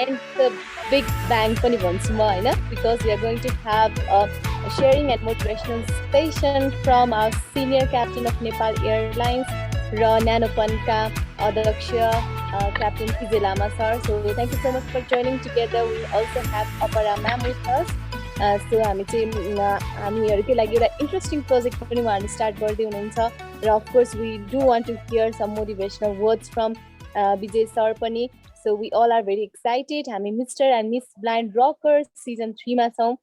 and the big bang पनि भन्छु म हैन, because we are going to have a sharing and motivational session from our senior captain of Nepal Airlines र न्यानोपनका अध्यक्ष Captain PJ Lama sir. So thank you so much for joining together. We also have Apara ma'am with us. So हामी चाहिँ हामीहरुकै लागि एउटा interesting project पनि उहाँहरुले start गर्दै हुनुहुन्छ र of course we do want to hear some motivational words from Vijay sir पनि. So we all are very excited. हामी Mr. and Miss Blind Rockers season 3 मा छौं.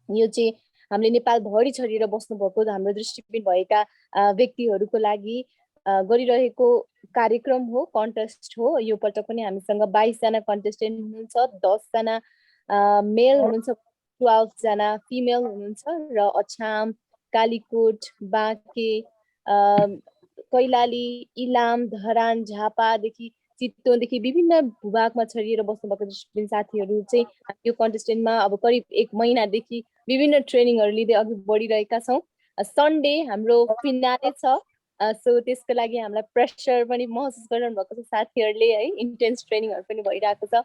यो चाहिँ हामीले नेपाल भरि छरिएर बस्नु भएको हाम्रो दृष्टिबिन भएका व्यक्तिहरुको लागि गरिरहेको कार्यक्रम हो, कन्टेस्ट हो. यो पटक पनि हामीसँग 22 जना कन्टेस्टेन्ट हुनुहुन्छ, 10 जना मेल हुनुहुन्छ, 12 जना फिमेल हुनुहुन्छ र अछाम, कालीकोट, बाँके, कैलाली, इलाम, धरान, झापादेखि चितवनदेखि विभिन्न भूभागमा छरिएर बस्नुभएको दृष्टिबिन साथीहरू चाहिँ यो कन्टेस्टेन्टमा अब करिब 1 महिनादेखि विभिन्न ट्रेनिङहरू लिँदै अघि बढिरहेका छौं. सन्डे हाम्रो फिनाले छ. सो त्यसको लागि हामीलाई प्रेसर पनि महसुस गरिरहनु भएको छ साथीहरूले है, इन्टेन्स ट्रेनिङहरू पनि भइरहेको छ.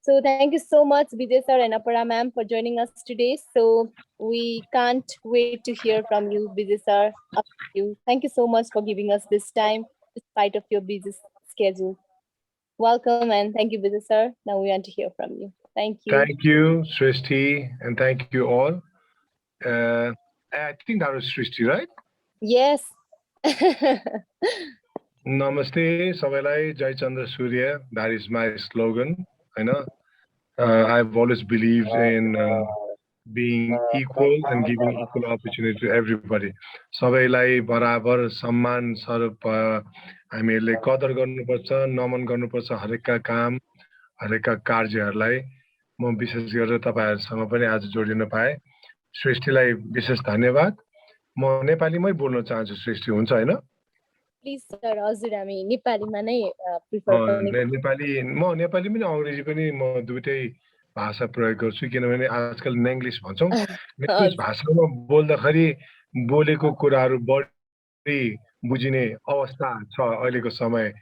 So thank you so much Vijay sir and Apara ma'am for joining us today. So we can't wait to hear from you, Vijay sir. Up to you. Thank you so much for giving us this time despite of your busy schedule. Welcome and thank you Vijay sir. Now we want to hear from you. Thank you. Thank you Srishti and thank you all. I think that was Srishti, right? Yes. Namaste सबैलाई, जय चन्द्र सूर्य. That is my slogan. I know I've always believed in being equal and giving equal opportunity to everybody. सबैलाई बराबर सम्मान स्वरूप हामीहरूले कदर गर्नुपर्छ, नमन गर्नुपर्छ हरेकका काम, हरेकका कार्यहरूलाई. म विशेष गरेर तपाईहरुसँग पनि आज जोडिन पाए. सृष्टिलाई विशेष धन्यवाद. म नेपालीमै बोल्न चाहन्छु, सृष्टि हुन्छ हैन? प्लिज सर, हजुर हामी नेपालीमा नै प्रिफर गर्ने. म नेपाली पनि अंग्रेजी पनि म दुईटै भाषा प्रयोग गर्छु, किनभने आजकल नेङ्लिश भन्छौं. नेङ्लिश भाषामा बोल्दाखेरि बोलेको कुराहरू बढी बुझिने अवस्था छ अहिलेको समय.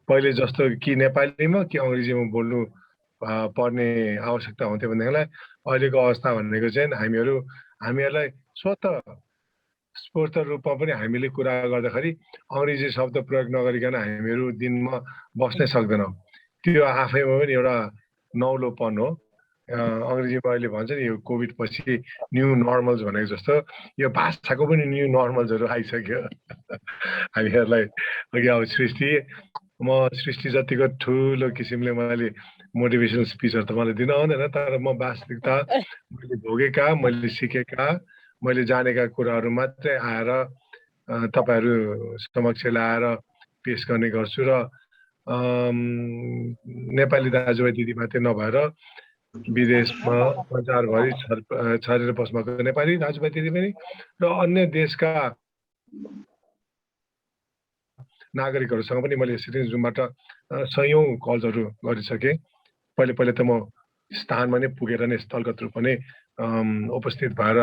पहिले जस्तो कि नेपालीमा कि अंग्रेजीमा बोल्नु पर्ने आवश्यकता हुन्थ्यो भन्नेलाई अहिलेको अवस्था भनेको चाहिँ हामीहरूलाई स्वतः स्फूर्त रूपमा पनि हामीले कुरा गर्दाखेरि अंग्रेजी शब्द प्रयोग नगरिकन हामीहरू दिनमा बस्नै सक्दैनौं. त्यो आफैमा पनि एउटा नौलोपन हो. अंग्रेजीमा अहिले भन्छ नि यो कोभिड पछि न्यू नर्मल्स भनेको जस्तो यो भाषाको पनि न्यू नर्मल्सहरु आइसक्यो हामीहरूलाई. अघि अब म सृष्टि जतिको ठुलो किसिमले मैले मोटिभेसनल स्पिचहरु त मलाई दिन आउँदैन, तर म वास्तविकता मैले भोगेका, मैले सिकेका, मैले जानेका कुराहरू मात्रै आएर तपाईहरु समक्ष ल्याएर पेश गर्ने गर्छु. र नेपाली दाजुभाइ दिदी मात्रै नभएर विदेशमा संसारभरि छरेर बस्नुभएको नेपाली दाजुभाइ दिदी पनि र अन्य देशका नागरिकहरूसँग पनि मैले यसरी जुमबाट सयौं कलहरु गरिसके. पहिले त म स्थानमा नै पुगेर नै स्थलगत रूपमा नै उपस्थित भएर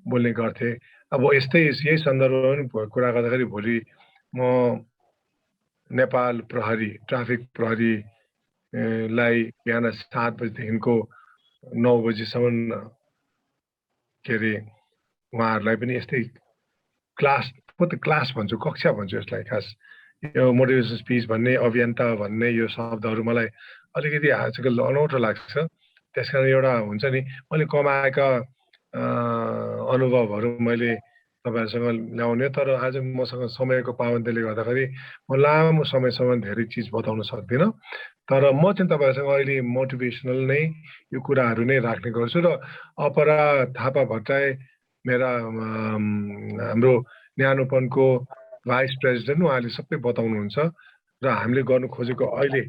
बोल्ने गर्थे. अब यही सन्दर्भमा पनि कुरा गर्दाखेरि भोलि म नेपाल प्रहरी, ट्राफिक प्रहरी लाई बिहान 7 बजेदेखिको 9 बजेसम्म के अरे उहाँहरूलाई पनि यस्तै क्लास भन्छु, कक्षा भन्छु यसलाई. खास यो मोटिभेसन स्पिच भन्ने, अभियन्ता भन्ने यो शब्दहरू मलाई अलिकति आजकल अनौठो लाग्छ. त्यसकारण एउटा हुन्छ नि, मैले कमाएका अनुभवहरू मैले तपाईहरुसँग ल्याउने, तर आज मसँग समयको पाबन्दीले गर्दाखेरि म लामो समयसम्म धेरै चीज बताउन सक्दिनँ. तर म चाहिँ तपाईहरुसँग अहिले मोटिभेसनल नै यो कुराहरू नै राख्ने गर्छु. र अपरा थापा भट्टराई मेरा हाम्रो न्यानोपनको भाइस प्रेसिडेन्ट, उहाँले सबै बताउनुहुन्छ. र हामीले गर्नु खोजेको अहिले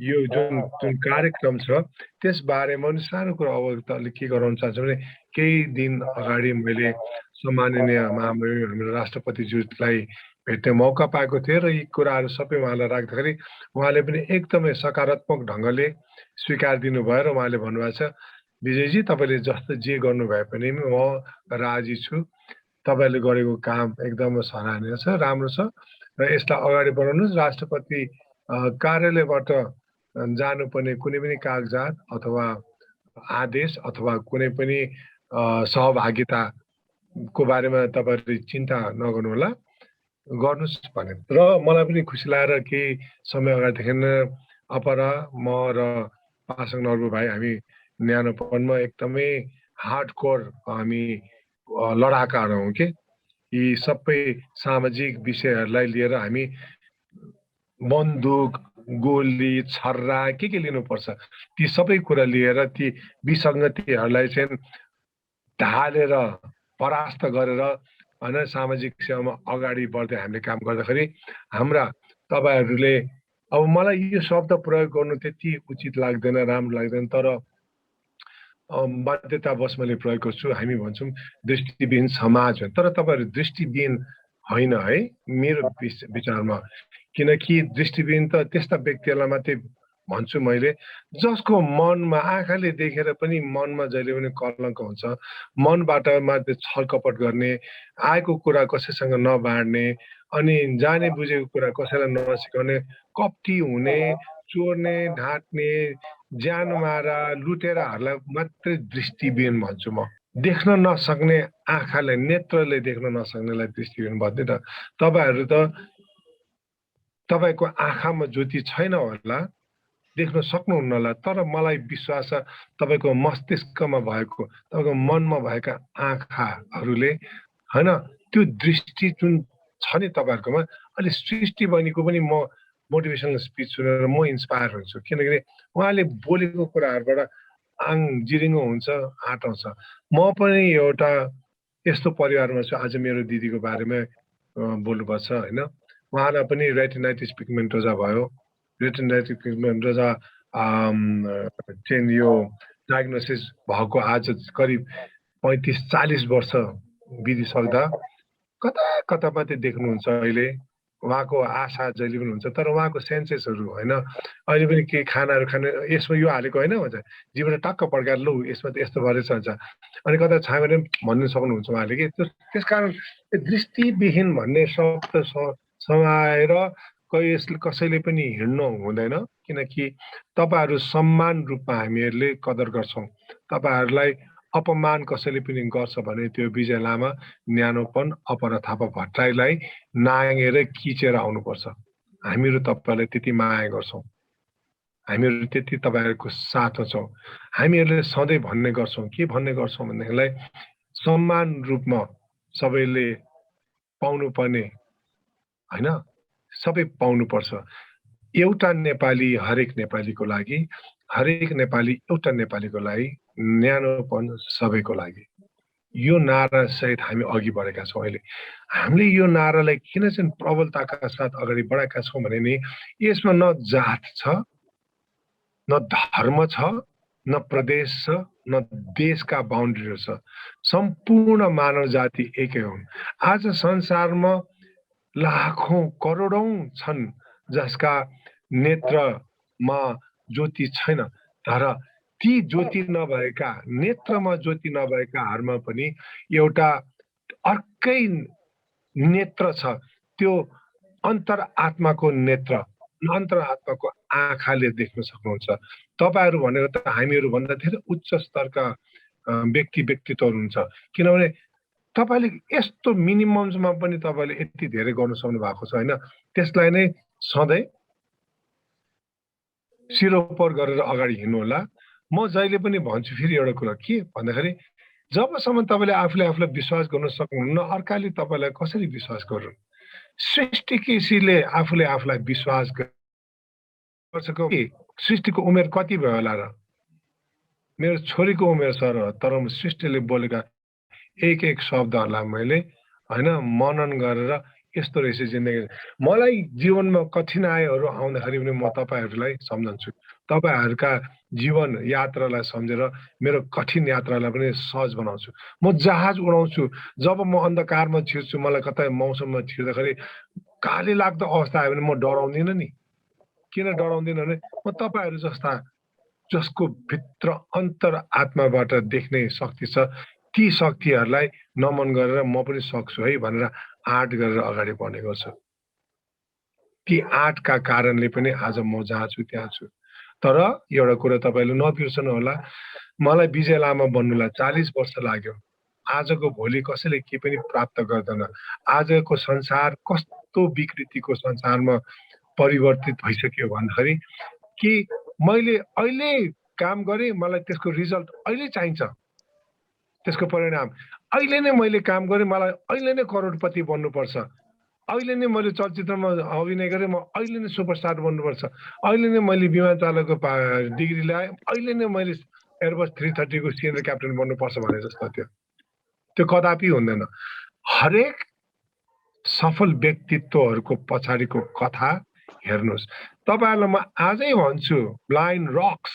यो जुन कार्यक्रम छ त्यस बारेमा पनि सानो कुरा अवगत के गराउन चाहन्छु भने, केही दिन अगाडि मैले सम्माननीय हाम्रो राष्ट्रपति ज्यूलाई भेट्ने मौका पाएको थिएँ र यी कुराहरू सबै उहाँलाई राख्दाखेरि उहाँले पनि एकदमै सकारात्मक ढंगले स्वीकार दिनुभयो र उहाँले भन्नुभएको छ, विजयजी तपाईले जस्तो जे गर्नु भए पनि म राजी छु. तपाईले गरेको काम एकदम सराहनीय छ, राम्रो छ र यसलाई अगाडि बढाउनुस्. राष्ट्रपति कार्यालयबाट जानुपर्ने कुनै पनि कागजात अथवा आदेश अथवा कुनै पनि सहभागिताको बारेमा तपाईहरुले चिन्ता नगर्नुहोला, गर्नुस् भने। र मलाई पनि खुसी लागेर केही समय अगाडिदेखि अपरा म र पासाङ नर्बु भाइ हामी न्यानोपनमा एकदमै हार्डकोर हामी लडाकाहरू हौं के। यी सबै सामाजिक विषयहरूलाई लिएर हामी बन्दुक, गोली, छर्रा के लिनुपर्छ, ती सबै कुरा लिएर ती विसङ्गतिहरूलाई चाहिँ ढालेर परास्त गरेर हैन सामाजिक सेवामा अगाडि बढ्दै हामीले काम गर्दाखेरि हाम्रा तपाईहरुले अब मलाई यो शब्द प्रयोग गर्नु त्यति उचित लाग्दैन, राम्रो लाग्दैन, तर बाध्यतावश मैले प्रयोग गर्छु। हामी भन्छौं दृष्टिविहीन समाज, तर तपाईहरु दृष्टिविहीन होइन है मेरो विचारमा, किनकि दृष्टिविहीन त त्यस्ता व्यक्तिहरूलाई मात्रै भन्छु मैले जसको मनमा आँखाले देखेर पनि मनमा जहिले पनि कलंक हुन्छ, मनबाट मात्रै छलकपट गर्ने, आएको कुरा कसैसँग नबाड्ने, अनि जाने बुझेको कुरा कसैलाई नसिकाउने, कपटी हुने, चोर्ने, ढाँट्ने, ज्यान मारा, लुटेराहरूलाई मात्रै दृष्टिविहीन भन्छु म। देख्न नसक्ने आँखाले, नेत्रले देख्न नसक्नेलाई दृष्टिविहीन भन्दैन। तपाईहरु त तपाईको आँखामा ज्योति छैन होला, देख्न सक्नुहुन्न होला, तर मलाई विश्वास छ तपाईको मस्तिष्कमा भएको, तपाईको मनमा भएका आँखाहरूले हैन त्यो दृष्टि जुन छ नि तपाईहरुकोमा, अहिले सृष्टि बहिनीको पनि म मोटिभेसनल स्पिच सुनेर म इन्स्पायर हुन्छु, किनकि उहाँले बोलेको कुराहरुबाट आङ जिरिङ्गो हुन्छ, आँटाउँछ। म पनि एउटा यस्तो परिवारमा छु, आज मेरो दिदीको बारेमा बोल्नुपर्छ हैन। उहाँलाई पनि रेटिनाइटिस पिगमेन्टोजा भयो। रेटिनाइटिस पिगमेन्टोजा चाहिँ यो डायग्नोसिस भएको आज करिब 35-40 वर्ष बितिसक्दा कता कता मात्रै देख्नुहुन्छ अहिले। उहाँको आशा जहिले पनि हुन्छ, तर उहाँको सेन्सेसहरु हैन अहिले पनि के खानाहरु खाने यसमा यो हालेको हैन भन्छ, जीवन टक्क पड्काएर लौ यसमा त यस्तो भरेछ भन्छ, अनि कता छ भने भन्नु सक्नुहुन्छ उहाँले के। त्यसकारण दृष्टिविहीन भन्ने शब्द समाएर कसैले पनि हिँड्नु हुँदैन, किनकि तपाईहरु सम्मान रूपमा हामीहरुले कदर गर्छौं। तपाईहरुलाई अपमान कसैले पनि गर्छ भने त्यो विजय लामा, न्यानोपन, अपरा थापा भट्टराईलाई नागेर किचेर आउनुपर्छ। हामीहरु तपाईहरुलाई त्यति माया गर्छौं, हामीहरु त्यति तपाईहरुको साथमा छौं। हामीहरुले सधैँ भन्ने गर्छौं, के भन्ने गर्छौं भन्नेलाई सम्मान रूपमा सबैले पाउनुपर्ने हैन, सबै पाउनुपर्छ। एउटा नेपाली हरेक नेपालीको लागि, हरेक नेपाली एउटा नेपालीको लागि, न्यानोपन सबैको लागि, यो नारा सहित हामी अघि बढेका छौं। अहिले हामीले यो नारालाई किन चाहिँ प्रबलताका साथ अगाडि बढाएका छौं भने नि यसमा न जात छ, न धर्म छ, न प्रदेश छ, न देशका बाउन्ड्रीहरु छ, सम्पूर्ण मानव जाति एकै हुन्। आज संसारमा लाखौं करोडौं छन् जसका नेत्रमा ज्योति छैन, तर ती ज्योति नभएका, नेत्रमा ज्योति नभएकाहरुमा पनि एउटा अर्कै नेत्र छ, त्यो अन्तरआत्माको नेत्र, अन्तरआत्माको आँखाले देख्न सक्नुहुन्छ। तपाईहरु भनेको त हामीहरु भन्दा धेरै उच्च स्तरका व्यक्तित्वहरु हुन्छ, किनभने तपाईले यस्तो मिनिमममा पनि तपाईले यति धेरै गर्न सक्नु भएको छ हैन। त्यसलाई नै सधैँ सिरोपर गरेर अगाडि हिँड्नु होला। म जहिले पनि भन्छु फेरि एउटा कुरा के भन्दाखेरि जबसम्म तपाईले आफूलाई विश्वास गर्न सक्नुहुन्न, अर्काले तपाईलाई कसरी विश्वास गर्नु। सृष्टिकीले आफूलाई विश्वास गर्छको के सृष्टिको उमेर कति भयो होला र? मेरो छोरीको उमेर छ र, तर सृष्टिले बोलेका एक शब्दहरूलाई मैले हैन मनन गरेर यस्तो रहेछ जिन्दगी। मलाई जीवनमा कठिनाइहरू आउँदाखेरि पनि म तपाईहरुलाई सम्झन्छु, तपाईहरुका जीवन यात्रालाई सम्झेर मेरो कठिन यात्रालाई पनि सहज बनाउँछु। म जहाज उडाउँछु, जब म अन्धकारमा छिर्छु, मलाई कतै मौसममा छिर्दाखेरि काली लाग्दो अवस्था आयो भने म डराउँदिन नि। किन डराउँदिन भने म तपाईहरु जस्ता जसको भित्र अन्तर आत्माबाट देख्ने शक्ति छ, ती शक्तिहरूलाई नमन गरेर म पनि सक्छु है भनेर आँट गरेर अगाडि बढ्ने गर्छु। ती आँटका कारणले पनि आज म जहाँ छु त्यहाँ छु। तर एउटा कुरा तपाईले नबिर्सनु होला, मलाई विजय लामा बन्नुलाई 40 वर्ष लाग्यो। आजको भोलि कसैले के पनि प्राप्त गर्दैन। आजको संसार कस्तो विकृतिको संसारमा परिवर्तित भइसक्यो भन्दाखेरि कि मैले अहिले काम गरे, मलाई त्यसको रिजल्ट अहिले चाहिन्छ, त्यसको परिणाम अहिले नै मैले काम गरे, मलाई अहिले नै करोडपति बन्नुपर्छ, अहिले नै मैले चलचित्रमा अभिनय गरे, म अहिले नै सुपरस्टार बन्नुपर्छ, अहिले नै मैले विमान चालकको डिग्री ल्याएँ, अहिले नै मैले एयरबस 330 को सिनियर क्याप्टेन बन्नुपर्छ भने जस्तो थियो। त्यो कदापि हुँदैन। हरेक सफल व्यक्तित्वहरूको पछाडिको कथा हेर्नुस्। तपाईहरुलाई म आजै भन्छु, ब्लाइन्ड रक्स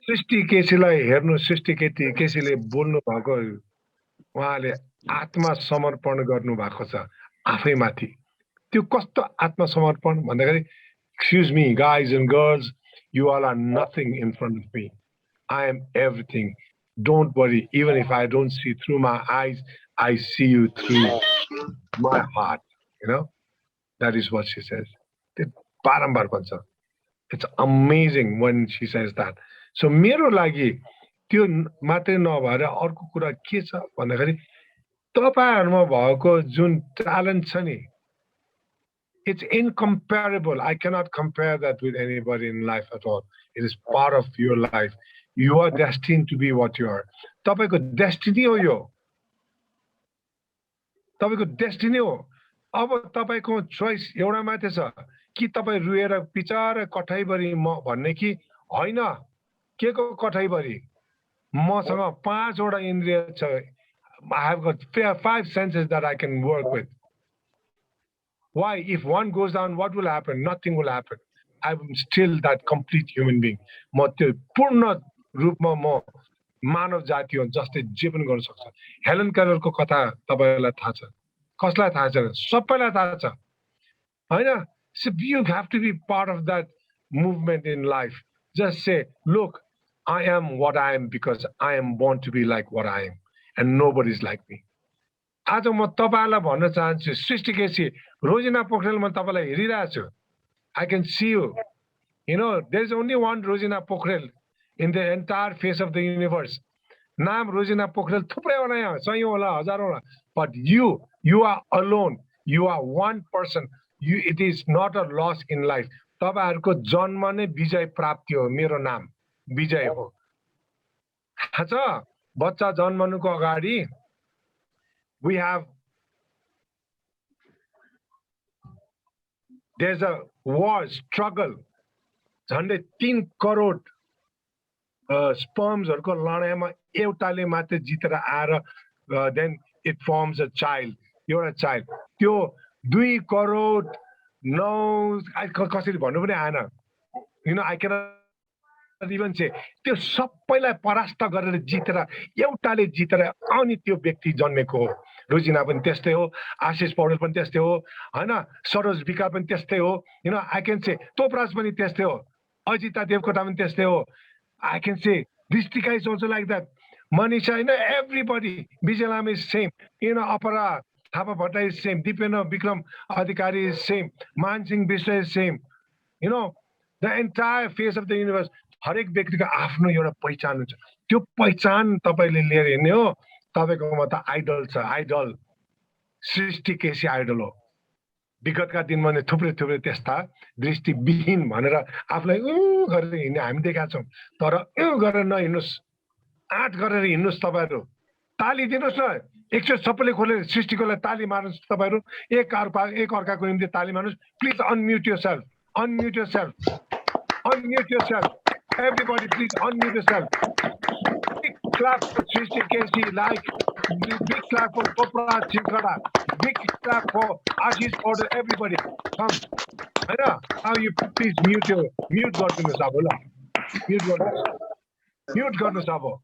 सृष्टि केसीलाई हेर्नु। सृष्टि केसीले बोल्नु भएको, उहाँले आत्मसमर्पण गर्नु भएको छ आफैमाथि। त्यो कस्तो आत्मसमर्पण भन्दाखेरि, excuse me guys and girls, you all are nothing in front of me, I am everything, don't worry, even if I don't see through my eyes, I see you through my heart, you know? That is what she says. बारम्बार भन्छ। It's amazing when she says that. So मेरो लागि त्यो मात्रै नभएर अर्को कुरा के छ भन्दाखेरि, तपाईहरुमा भएको जुन ट्यालेन्ट छ नि, it's incomparable. I cannot compare that with anybody in life at all. It is part of your life. You are destined to be what you are. तपाईको डेस्टिनी हो यो, तपाईको डेस्टिनी हो। अब तपाईको चोइस एउटा मात्रै छ कि तपाई रुएर पिचार कठैभरि म भन्ने कि हैन के को कठैभरि, मसँग 5 वटा इन्द्रिय छ। I have got 5 senses that I can work with. Why? If one goes down, what will happen? Nothing will happen. I am still that complete human being. म त्यो पूर्ण रूपमा म मानव जाति हो जस्तै जे पनि गर्न सक्छ। हेलन केलरको कथा तपाईलाई थाहा छ? कसलाई थाहा छैन? सबैलाई थाहा छ हैन? So you have to be part of that movement in life. Just say, look, I am what I am because I am born to be like what I am and nobody is like me. आज म तपाईलाई भन्न चाहन्छु, सृष्टि केसी, रोजिना पोखरेल, म तपाईलाई हेरिरहेको छु। I can see you. You know, there is only one Rosina Pokhrel in the entire face of the universe. नाम रोजिना पोखरेल थुप्रै होला, यहाँ सयौं होला, हजारौं होला, but you are alone. You are one person. It is not a loss in life. तपाईहरुको जन्म नै विजय प्राप्ति हो। मेरो नाम विजय हो। थाहा छ, बच्चा जन्मनुको अगाडि there's a war, struggle. झन्डै 3 करोड स्पर्म्सहरुको लडाईमा एउटाले मात्र जितेर आएर then it forms a child. एउटा चाइल्ड। त्यो 2 करोड 9 कसरी भन्नु पनि आएन। You know, I cannot even say. त्यो सबैलाई परास्त गरेर जितेर एउटाले जितेर अनि त्यो व्यक्ति जन्मेको हो। रोजिना पनि त्यस्तै हो, आशिष पौडेल पनि त्यस्तै हो हैन, सरोज विका पनि त्यस्तै हो। You know, I can say तोपराज पनि त्यस्तै हो, अजिता देवकोटा पनि त्यस्तै हो। I can say Dristika is also like that. Manisha, you know, everybody. Vijay Lama is same. You know, Apara Thapa Bhatta is same. Dipena Bikram Adhikari is same. Man Singh Biswa is same. You know, the entire face of the universe. हरेक व्यक्तिको आफ्नो एउटा पहिचान हुन्छ। त्यो पहिचान तपाईले लिएर हिँड्ने हो। तपाईकोमा त आइडल छ, आइडल सृष्टि केसी आइडल हो। विगतका दिनमा नै थुप्रै त्यस्ता दृष्टिविहीन भनेर आफूलाई गरेर हिँड्ने हामी देखेका छौं। तर गरेर नहिँड्नुस्, आँट गरेर हिँड्नुस्। तपाईहरु ताली दिनुस् न, एकचोटि सबैले खोलेर सृष्टिकोलाई ताली मार्नुस्। तपाईहरु एक अर्काको निम्ति ताली मार्नुस्। Please unmute yourself, unmute yourself, unmute yourself. Everybody please unmute yourself. Big clap for Srishti Kesi, like big clap for Popra Chinkada, big clap for Ashish Order, everybody. Come. Now you please mute Gordon Sabola. Mute Gordon Sabo.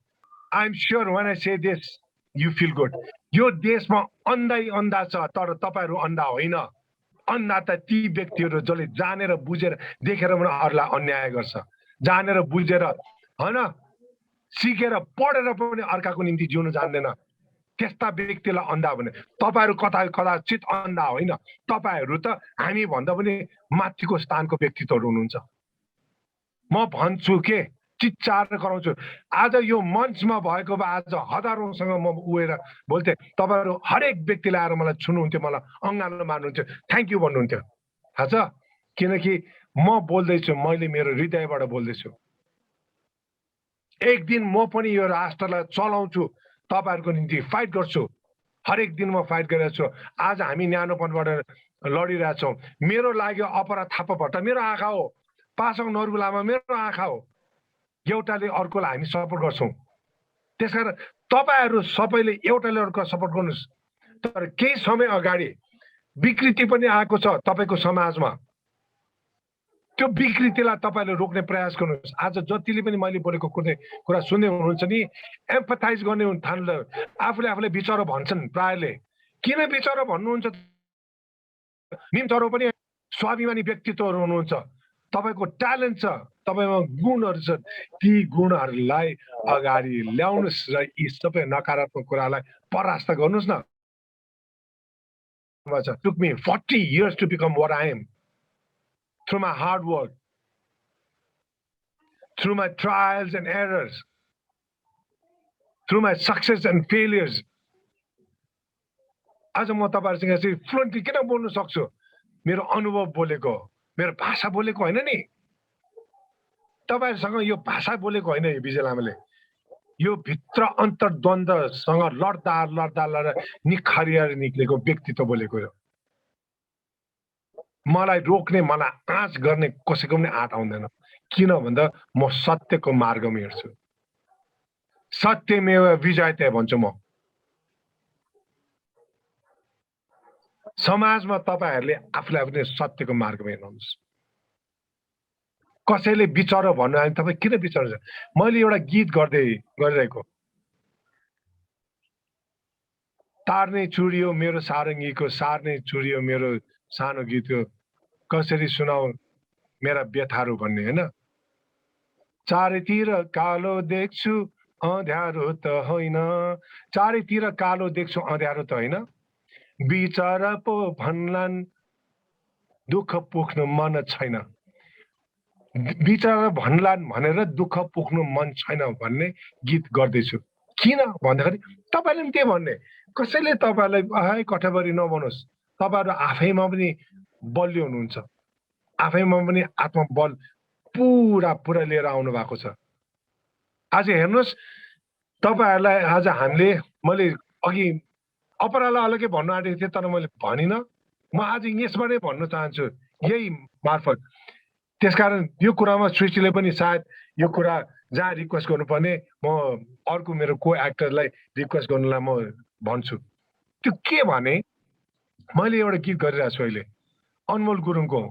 I'm sure when I say this, you feel good. Yo desma anda cha tara tapaiharu anda होइन। अन्धा त ती व्यक्तिहरु जसले जानेर बुझेर देखेर पनि अरूलाई अन्याय गर्छ, जानेर बुझेर हैन, सिकेर पढेर पनि अर्काको निम्ति जिउन जान्दैन। त्यस्ता व्यक्तिलाई अन्धा भने तपाईहरु कदाचित अन्धा होइन। तपाईहरु त हामी भन्दा पनि माथिको स्थानको व्यक्तित्वहरु हुनुहुन्छ। म भन्छु के चिच्चाएर कराउँछु। आज यो मञ्चमा भएको भए आज हजारौँसँग म उएर बोल्थेँ। तपाईँहरू हरेक व्यक्तिले आएर मलाई छुनुहुन्थ्यो, मलाई अँगालो मार्नुहुन्थ्यो, थ्याङ्क यू भन्नुहुन्थ्यो। थाहा छ, किनकि म बोल्दैछु, मैले मेरो हृदयबाट बोल्दैछु। एक दिन म पनि यो राष्ट्रलाई चलाउँछु, तपाईँहरूको निम्ति फाइट गर्छु। हरेक दिन म फाइट गरिरहेको छु। आज हामी न्यानोपनबाट लडिरहेछौँ। मेरो लागि अपरा थापा भट्ट मेरो आँखा हो, पासाङ नर्बु लामा मेरो आँखा हो। एउटाले अर्कोलाई हामी सपोर्ट गर्छौँ। त्यसकारण तपाईँहरू सबैले एउटाले अर्को सपोर्ट गर्नुहोस्। तर केही समय अगाडि विकृति पनि आएको छ तपाईँको समाजमा, त्यो विकृतिलाई तपाईँले रोक्ने प्रयास गर्नुहोस्। आज जतिले पनि मैले बोलेको कुरा सुन्दै हुनुहुन्छ नि, एम्पथाइज गर्ने थाल्नु। आफूले आफूले बिचरो भन्छन् प्रायले। किन बिचरो भन्नुहुन्छ? निम्तरो पनि स्वाभिमानी व्यक्तित्वहरू हुनुहुन्छ, तपाईँको ट्यालेन्ट छ, तपाईँमा गुणहरू छ। ती गुणहरूलाई अगाडि ल्याउनुहोस् र यी सबै नकारात्मक कुरालाई परास्त गर्नुहोस् न। Took me 40 years to become what I am. Through my hard work, through my trials and errors, through my success and failures. आज म तपाईहरुसँग चाहिँ फ्लुएन्टली किन बोल्न सक्छु? मेरो अनुभव बोलेको, मेरो भाषा बोलेको हैन नि। तपाईहरुसँग यो भाषा बोलेको हैन विजय लामाले। यो भित्र अन्तर्द्वन्द्वसँग लड्दा निखरिएर निक्लेको व्यक्तित्व बोलेको हो। मलाई रोक्ने, मलाई आँच गर्ने कसैको पनि आँट आउँदैन। किन भन्दा म सत्यको मार्गमा हिँड्छु। सत्यमेव विजयते भन्छु म। समाजमा तपाईहरुले आफूलाई पनि सत्यको मार्गमा हिँड्नुहोस्। कसैले बिचरो भन्नु अनि तपाई किन बिचरो? मैले एउटा गीत गरिरहेको, तार्ने चुडियो मेरो सारङ्गीको, सार्ने चुडियो मेरो सानो गीत हो, कसरी सुनाऊ मेरा व्यथाहरू भन्ने हैन। चारैतिर कालो देख्छु अँध्यारो त होइन, चारैतिर कालो देख्छु अँध्यारो त होइन, बिचरा पो भन्लान् दुःख पुग्नु मन छैन, बिचरा भन्लान् भनेर दुःख पुग्नु मन छैन भन्ने गीत गर्दैछु। किन भन्दाखेरि तपाईले पनि त्यही भन्ने। कसैले तपाईलाई आहाई कठबरी नबनोस्। तपाईहरु आफैमा पनि बलियो हुनुहुन्छ, आफैमा पनि आत्मबल पुरा लिएर आउनु भएको छ। आज हेर्नुस्, तपाईहरुलाई आज हामीले, मैले अघि अपरालाई अलग्गै भन्नु आँटेको थिएँ तर मैले भनिन। म आज यसबाटै भन्न चाहन्छु यही मार्फत। त्यसकारण यो कुरामा सृष्टिले पनि सायद यो कुरा जहाँ रिक्वेस्ट गर्नुपर्ने, म अर्को मेरो को एक्टरलाई रिक्वेस्ट गर्नुलाई म भन्छु। त्यो के भने, मैले एउटा गीत गरिरहेको छु अहिले अनमोल गुरुङको।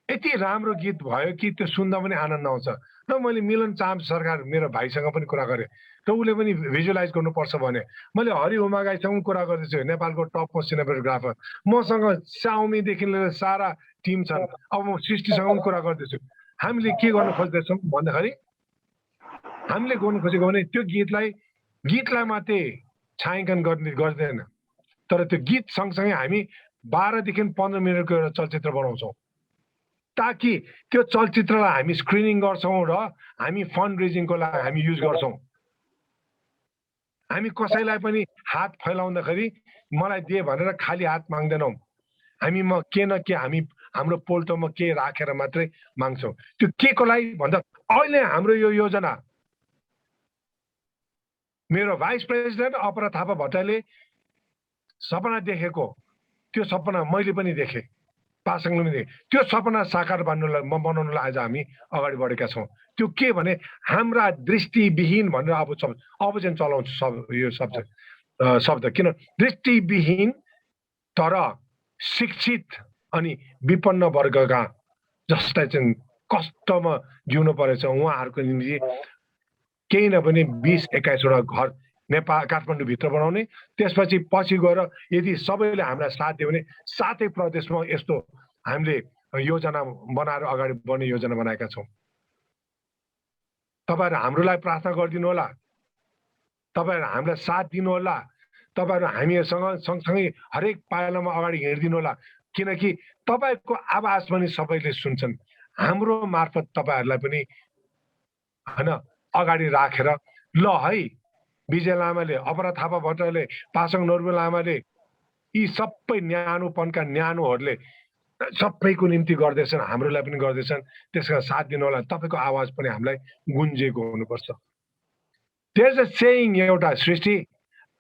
यति राम्रो गीत भयो कि त्यो सुन्दा पनि आनन्द आउँछ। र मैले मिलन चाम सरकार मेरो भाइसँग पनि कुरा गरेँ र उसले पनि भिजुअलाइज गर्नुपर्छ भने मैले हरि उमागाईसँग पनि कुरा गर्दैछु, नेपालको टप सिनेमेटोग्राफर। मसँग साउमीदेखि लिएर सारा टिम छन्। अब म सृष्टिसँग पनि कुरा गर्दैछु। हामीले के गर्न खोज्दैछौँ भन्दाखेरि, हामीले गर्नु खोजेको भने त्यो गीतलाई मात्रै छायाङ्कन गर्दैन, तर त्यो गीत सँगसँगै हामी 12 देखि 15 मिनटको एउटा चलचित्र बनाउँछौँ, ताकि त्यो चलचित्रलाई हामी स्क्रिनिङ गर्छौँ र हामी फन्ड रेजिङको लागि हामी युज गर्छौँ। हामी कसैलाई पनि हात फैलाउँदाखेरि मलाई दिए भनेर खाली हात माग्दैनौँ। हामीमा के न के हाम्रो पोल्टोमा के राखेर मात्रै माग्छौँ। त्यो के को लागि भन्दा अहिले हाम्रो यो योजना मेरो भाइस प्रेसिडेन्ट अपरा थापा भट्टले सपना देखेको, त्यो सपना मैले पनि देखेँ, पासाङले पनि देखेँ। त्यो सपना साकार बनाउनलाई आज हामी अगाडि बढेका छौँ। त्यो के भने हाम्रा दृष्टिविहीन भनेर अब चाहिँ चलाउँछु यो शब्द। किन दृष्टिविहीन तर शिक्षित अनि विपन्न वर्गका जसलाई चाहिँ कष्टमा जिउनु परेछ उहाँहरूको निम्ति केही न पनि 20-21 वटा घर नेपाल काठमाडौँभित्र बनाउने। त्यसपछि पछि गएर यदि सबैले हामीलाई साथ दियो भने 7 प्रदेशमा यस्तो हामीले योजना बनाएर अगाडि बढ्ने योजना बनाएका छौँ। तपाईहरु हाम्रो लागि प्रार्थना गरिदिनु होला, तपाईहरु हामीलाई साथ दिनु होला, तपाईहरु हामीसँग सँगसँगै हरेक पाइलामा अगाडि हिँड्दिनु होला। किनकि तपाईको आवाज पनि सबैले सुन्छन्। हाम्रो मार्फत तपाईहरुलाई पनि हैन अगाडि राखेर ल है विजय लामाले अपरा थापा भट्टले पासाङ नोर्बु लामाले यी सबै न्यानोपनका न्यानोहरुले सबैको निम्ति गर्दैछन् हाम्रोलाई पनि गर्दैछन् त्यसका साथ दिनु होला तपाईको आवाज पनि हामीलाई गुन्जेको हुनुपर्छ There's a saying एउटा सृष्टि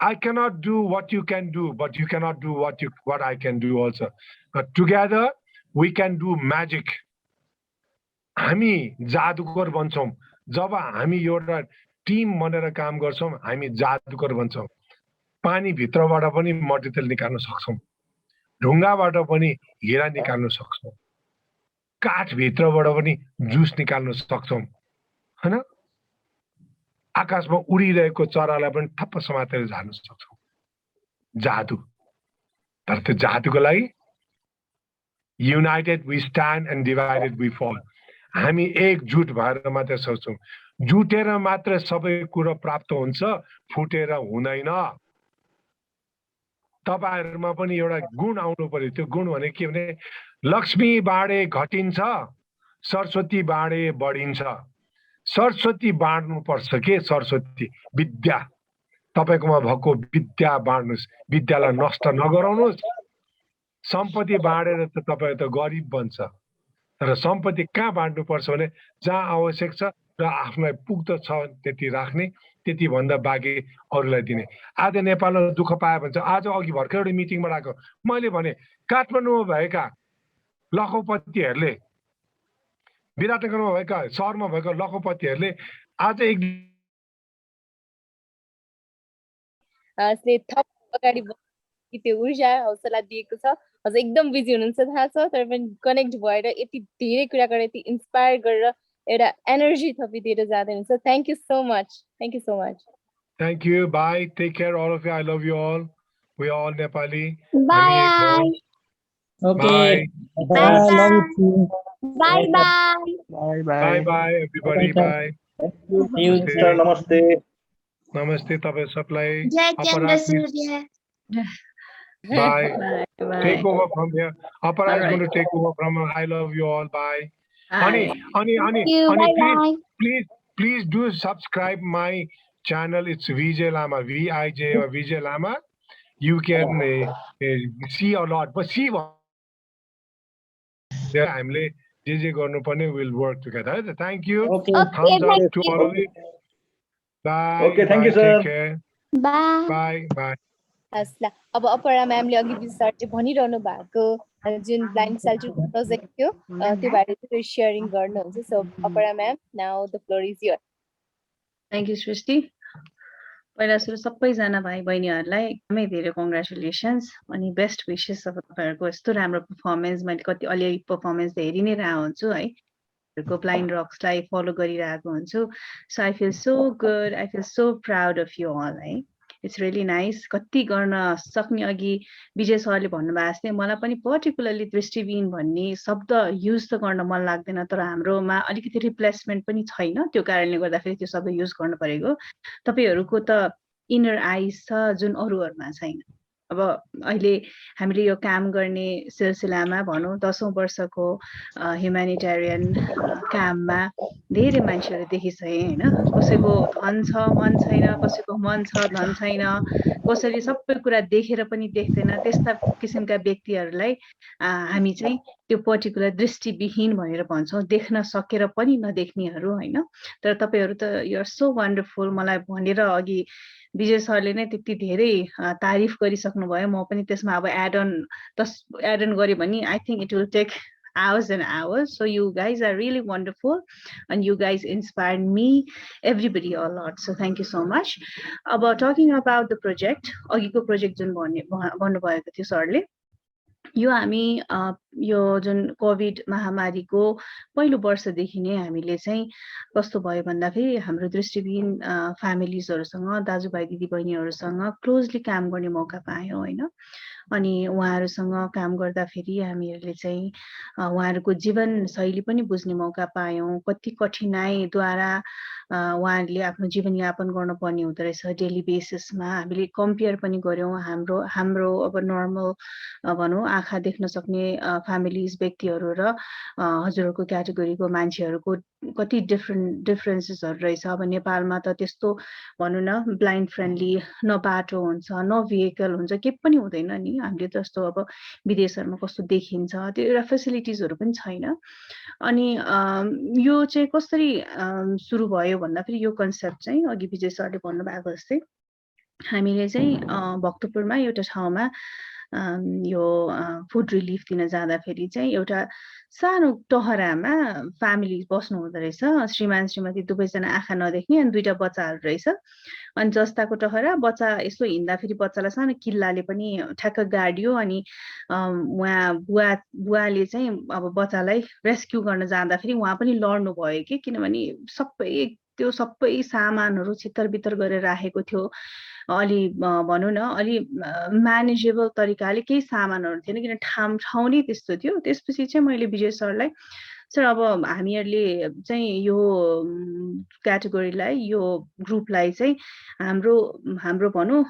I cannot do what you can do but you cannot do what I can do also but together we can do magic हामी जादुगर बन्छौं जब हामी एउटा टिम बनेर काम गर्छौं हामी जादुगर बन्छौं पानी भित्रबाट पनि मट्टितेल निकाल्न सक्छौं ढुङ्गाबाट पनि हीरा निकाल्न सक्छौं काठ भित्रबाट पनि जुस निकाल्न सक्छौं हैन आकाशमा उडिरहेको चरालाई पनि ठप्प समातेर झार्न सक्छौं जादु तर त्यो जादुको लागि united we stand and divided we fall हामी एकजुट भएर मात्र सोच्छौं जुटेर मात्र सबै कुरा प्राप्त हुन्छ फुटेर हुँदैन तपाईहरुमा पनि एउटा गुण आउनु पर्यो त्यो गुण भने के भने लक्ष्मी बाँडे घटिन्छ सरस्वती बाँडे बढिन्छ सरस्वती बाँड्नु पर्छ के सरस्वती विद्या तपाईकोमा भएको विद्या बाँड्नुस् विद्यालाई नष्ट नगराउनुस् सम्पत्ति बाँडेर त तपाई त गरिब बन्छ तर सम्पत्ति कहाँ बाँड्नु पर्छ भने जहाँ आवश्यक छ र आफूलाई पुग्दो छ त्यति राख्ने त्यति भन्दा बाँकी अरूलाई दिने आज नेपालमा दुःख पाए भन्छ आज अघि भर्खर एउटा मिटिङमा आएको मैले भने काठमाडौँमा भएका लखौपतिहरूले विराटनगरमा भएका सहरमा भएका लखौपतिहरूले आज एक थप अगाडि त्यो ऊर्जा हौसला दिएको छ अझ एकदम बिजी हुनुहुन्छ थाहा छ तर पनि कनेक्ट भएर यति धेरै कुरा गरेर यति इन्स्पायर गरेर एउटा एनर्जी थपिदिएर जाँदै हुनुहुन्छ thank you so much Thank you. Bye. Take care, all of you. I love you all. We are all Nepali. Bye. Okay. Bye. Love you too. Bye bye. Bye Bye bye, everybody. Bye. See you, sir. Namaste. Namaste, तपाईं सबलाई. Jai Chandra Aparaj is- Surya. Bye. Take over from here. Aparaj is going to take over from her. I love you all. Bye. Ani, Thank you. Bye bye. please do subscribe my channel. It's Vijay Lama, VIJ or Vijay Lama. You can see a lot, but see what हामीले जे जे गर्नुपर्ने will work together. Thank you. Okay. Thumbs up thank to you. all of you. Bye. Okay, thank you, Bye. sir. Take care. Bye. Bye. Bye. हस् ल अब अपरा म्यामले अघि बिस्तारै भनिरहनु भएको जुन ब्लाइन्ड सेल्टर प्रोजेक्ट थियो त्यो बारे चाहिँ सेयरिङ गर्नुहुन्छ so Apara ma'am now the floor is your thank you Srishti पहिला सुरु सबैजना भाइ बहिनीहरूलाई एकदमै धेरै कङ्ग्रेचुलेसन्स अनि बेस्ट विसेस अब तपाईँहरूको यस्तो राम्रो पर्फर्मेन्स मैले कति अलिअलि पर्फर्मेन्स हेरि नै रहेको हुन्छु है तपाईँहरूको ब्लाइन्ड रक्सलाई फलो गरिरहेको हुन्छु so I feel so good I feel so proud of you all है इट्स रियली नाइस कति गर्न सक्ने अघि विजय सरले भन्नुभएको जस्तै मलाई पनि पर्टिकुलरली दृष्टिविहीन भन्ने शब्द युज त गर्न मन लाग्दैन तर हाम्रोमा अलिकति रिप्लेसमेन्ट पनि छैन त्यो कारणले गर्दाखेरि त्यो शब्द युज गर्नु परेको तपाईँहरूको त इनर आइज छ जुन अरूहरूमा छैन अब अहिले हामीले यो काम गर्ने सिलसिलामा भनौँ 10औं वर्षको ह्युम्यानिटेरियन काममा धेरै मान्छेहरू देखिसके होइन कसैको धन छ मन छैन कसैको मन छ धन छैन कसैले सबै कुरा देखेर पनि देख्दैन त्यस्ता किसिमका व्यक्तिहरूलाई हामी चाहिँ त्यो पर्टिकुलर दृष्टिविहीन भनेर भन्छौँ देख्न सकेर पनि नदेख्नेहरू होइन तर तपाईँहरू त यु आर सो वन्डरफुल मलाई भनेर अघि विजय सरले नै त्यति धेरै तारिफ गरिसक्नु भयो म पनि त्यसमा अब एड अन गरेँ भने I think it will take hours and hours so you guys are really wonderful and you guys inspired me everybody a lot so thank you so much about talking about the project अघिको project जुन भन्नुभएको थियो सरले यो हामी यो जुन covid महामारीको पहिलो वर्षदेखि नै हामीले चाहिँ कस्तो भयो भन्दाखेरि हाम्रो दृष्टिविहीन फ्यामिलीजहरुसँग दाजुभाइ दिदीबहिनीहरुसँग क्लोजली काम गर्ने मौका पायौं हैन अनि उहाँहरुसँग काम गर्दाखेरि हामीहरुले चाहिँ उहाँहरुको जीवन शैली पनि बुझ्ने मौका पायौं कति कठिनाइद्वारा उहाँहरुले आफ्नो जीवन यापन गर्न पर्ने हुँदो रहेछ डेली बेसिसमा हामीले कम्पेयर पनि गर्यौं हाम्रो अब नर्मल भनौं आँखा देख्न सक्ने फ्यामिलीज व्यक्तिहरू र हजुरहरूको क्याटेगोरीको मान्छेहरूको कति डिफरेन्सेसहरू रहेछ। अब नेपालमा त त्यस्तो भनौँ न ब्लाइन्ड फ्रेन्डली न बाटो हुन्छ न भेहिकल हुन्छ, केही पनि हुँदैन नि। हामीले जस्तो अब विदेशहरूमा कस्तो देखिन्छ त्यो एउटा फेसिलिटिजहरू पनि छैन। अनि यो चाहिँ कसरी सुरु भयो भन्दाखेरि यो कन्सेप्ट चाहिँ अघि विजय सरले भन्नुभएको जस्तै हामीले चाहिँ भक्तपुरमा एउटा ठाउँमा यो फुड रिलिफ दिन जाँदाखेरि चाहिँ एउटा सानो टहरामा फ्यामिली बस्नु हुँदो रहेछ। श्रीमान श्रीमती दुवैजना आँखा नदेख्ने अनि 2टा बच्चाहरू रहेछ। अनि जस्ताको टहरा बच्चा यसो हिँड्दाखेरि बच्चालाई सानो किल्लाले पनि ठ्याक्क गाड्यो। अनि उहाँ बुवाले चाहिँ अब बच्चालाई रेस्क्यु गर्न जाँदाखेरि उहाँ पनि लड्नु भयो कि, किनभने त्यो सबै सामानहरू छित्तर-बित्तर गरेर राखेको थियो। अलि भनौँ न अलि म्यानेजेबल तरिकाले केही सामानहरू थिएन, किन ठाउँ नै त्यस्तो थियो। त्यसपछि चाहिँ मैले विजय सरलाई, सर अब हामीहरूले चाहिँ यो क्याटेगोरीलाई यो ग्रुपलाई चाहिँ हाम्रो भनौँ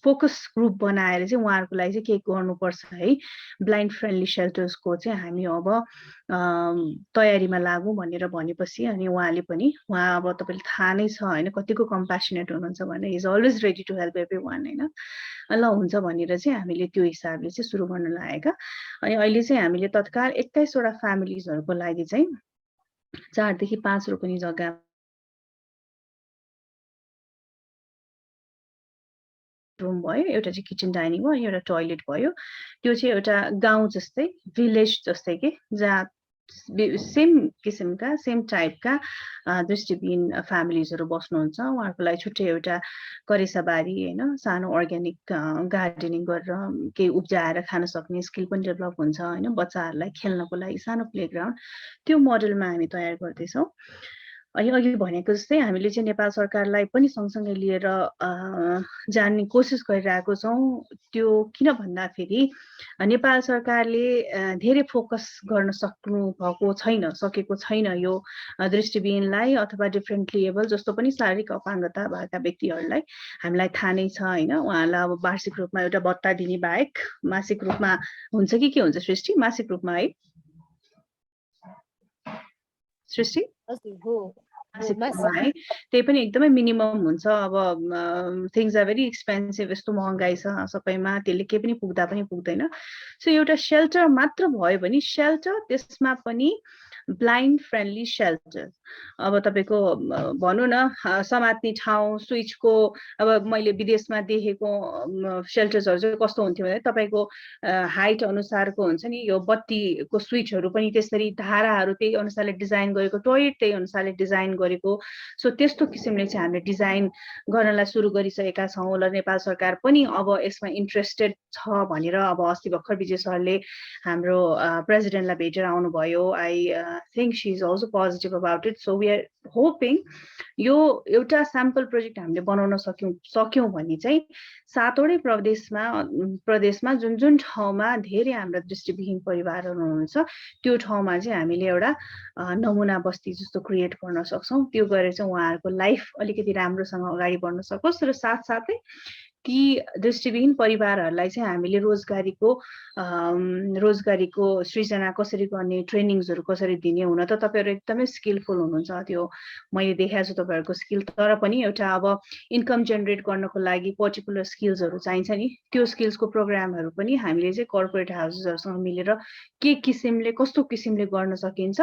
फोकस ग्रुप बनाएर चाहिँ उहाँहरूको लागि चाहिँ केही गर्नुपर्छ है, ब्लाइन्ड फ्रेन्डली सेल्टर्सको चाहिँ हामी अब तयारीमा लागौँ भनेर भनेपछि अनि उहाँले पनि अब तपाईँले थाहा नै छ होइन कतिको कम्प्यासनेट हुनुहुन्छ भने is always ready to help everyone होइन। ल हुन्छ भनेर चाहिँ हामीले त्यो हिसाबले चाहिँ सुरु गर्न लागेका। अनि अहिले चाहिँ हामीले तत्काल 21वटा फ्यामिलिजहरूको लागि चाहिँ 4 देखि 5 रोपनी जग्गा रुम भयो, एउटा चाहिँ किचन डाइनिङ भयो, एउटा टोयलेट भयो। त्यो चाहिँ एउटा गाउँ जस्तै भिलेज जस्तै के जहाँ सेम किसिमका सेम टाइपका दृष्टिविहीन फ्यामिलिजहरू बस्नुहुन्छ। उहाँहरूको लागि छुट्टै एउटा करेसाबारी होइन सानो अर्ग्यानिक गार्डनिङ गरेर केही उब्जाएर खान सक्ने स्किल पनि डेभलप हुन्छ होइन। बच्चाहरूलाई खेल्नको लागि सानो प्लेग्राउन्ड त्यो मोडलमा हामी तयार गर्दैछौँ। अनि अघि भनेको जस्तै हामीले चाहिँ नेपाल सरकारलाई पनि सँगसँगै लिएर जाने कोसिस गरिरहेको छौँ। त्यो किन भन्दाखेरि नेपाल सरकारले धेरै फोकस गर्न सकेको छैन यो दृष्टिविहीनलाई अथवा डिफ्रेन्टली एबल जस्तो पनि शारीरिक अपाङ्गता भएका व्यक्तिहरूलाई। हामीलाई थाहा नै छ होइन। उहाँलाई अब वार्षिक रूपमा एउटा भत्ता दिने बाहेक मासिक रूपमा हुन्छ कि के हुन्छ सृष्टि? मासिक रूपमा है सृष्टि? है त्यही पनि एकदमै मिनिमम हुन्छ। अब थिङ्स आर भेरी एक्सपेन्सिभ, यस्तो महँगाई छ सबैमा, त्यसले केही पनि पुग्दा पनि पुग्दैन। सो एउटा सेल्टर मात्र भयो भने सेल्टर त्यसमा पनि ब्लाइन्ड फ्रेन्डली सेल्टर। अब तपाईँको भनौँ न समात्ने ठाउँ स्विचको, अब मैले विदेशमा देखेको सेल्टर्सहरू चाहिँ कस्तो हुन्थ्यो भने तपाईँको हाइट अनुसारको हुन्छ नि, यो बत्तीको स्विचहरू पनि त्यसरी धाराहरू त्यही अनुसारले डिजाइन गरेको, टोयलेट त्यही अनुसारले डिजाइन गरेको। सो त्यस्तो किसिमले चाहिँ हामीले डिजाइन गर्नलाई सुरु गरिसकेका छौँ। र नेपाल सरकार पनि अब यसमा इन्ट्रेस्टेड छ भनेर अब अस्ति भर्खर विजय सरले हाम्रो प्रेसिडेन्टलाई भेटेर आउनुभयो। I think she is also positive about it. So we are hoping यो एउटा स्याम्पल प्रोजेक्ट हामीले बनाउन सक्यौँ भने चाहिँ 7वटै प्रदेशमा जुन ठाउँमा धेरै हाम्रा दृष्टिविहीन परिवारहरू हुनुहुन्छ त्यो ठाउँमा चाहिँ हामीले एउटा नमुना बस्ती जस्तो क्रिएट गर्न सक्छौँ। त्यो गरेर चाहिँ उहाँहरूको लाइफ अलिकति राम्रोसँग अगाडि बढ्न सकोस् र साथसाथै ती दृष्टिविहीन परिवारहरूलाई चाहिँ हामीले रोजगारीको सृजना कसरी गर्ने, ट्रेनिङ्सहरू कसरी दिने। हुन त तपाईँहरू एकदमै स्किलफुल हुनुहुन्छ, त्यो मैले देखाएको छु तपाईँहरूको स्किल, तर पनि एउटा अब इन्कम जेनेरेट गर्नको लागि पर्टिकुलर स्किल्सहरू चाहिन्छ नि। त्यो स्किल्सको प्रोग्रामहरू पनि हामीले चाहिँ कर्पोरेट हाउसेसहरूसँग मिलेर के किसिमले कस्तो किसिमले गर्न सकिन्छ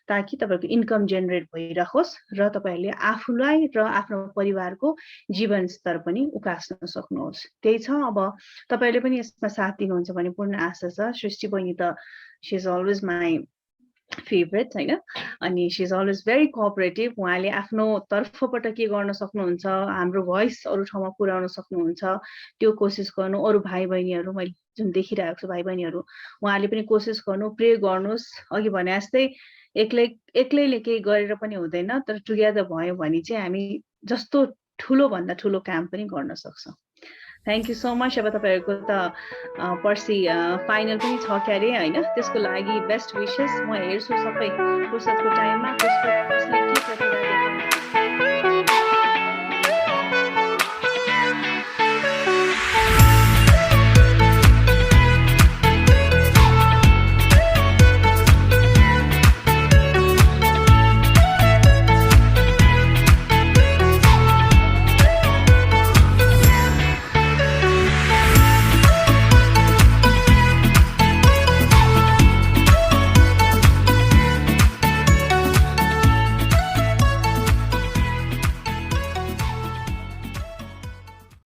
ताकि तपाईँहरूको इन्कम जेनेरेट भइराखोस् र तपाईँहरूले आफूलाई र आफ्नो परिवारको जीवन स्तर पनि उकास्न सक्नुहोस्। त्यही छ। अब तपाईँहरूले पनि यसमा साथ दिनुहुन्छ भन्ने पूर्ण आशा छ। सृष्टि बहिनी त she is always my favourite होइन। अनि she is always very cooperative. उहाँले आफ्नो तर्फबाट के गर्न सक्नुहुन्छ, हाम्रो भोइस अरू ठाउँमा पुर्याउन सक्नुहुन्छ, त्यो कोसिस गर्नु। अरू भाइ बहिनीहरू मैले जुन देखिरहेको छु भाइ बहिनीहरू, उहाँले पनि कोसिस गर्नु, प्रे गर्नुहोस्। अघि भने जस्तै एक्लैले केही गरेर पनि हुँदैन, तर टुगेदर भयो भने चाहिँ हामी जस्तो ठुलो भन्दा ठुलो काम पनि गर्न सक्छौँ। Thank you so much. अब तपाईँहरूको त पर्सि फाइनल पनि छ क्यारे होइन, त्यसको लागि बेस्ट विसेस म हेर्छु सबै फुर्सदको टाइममा।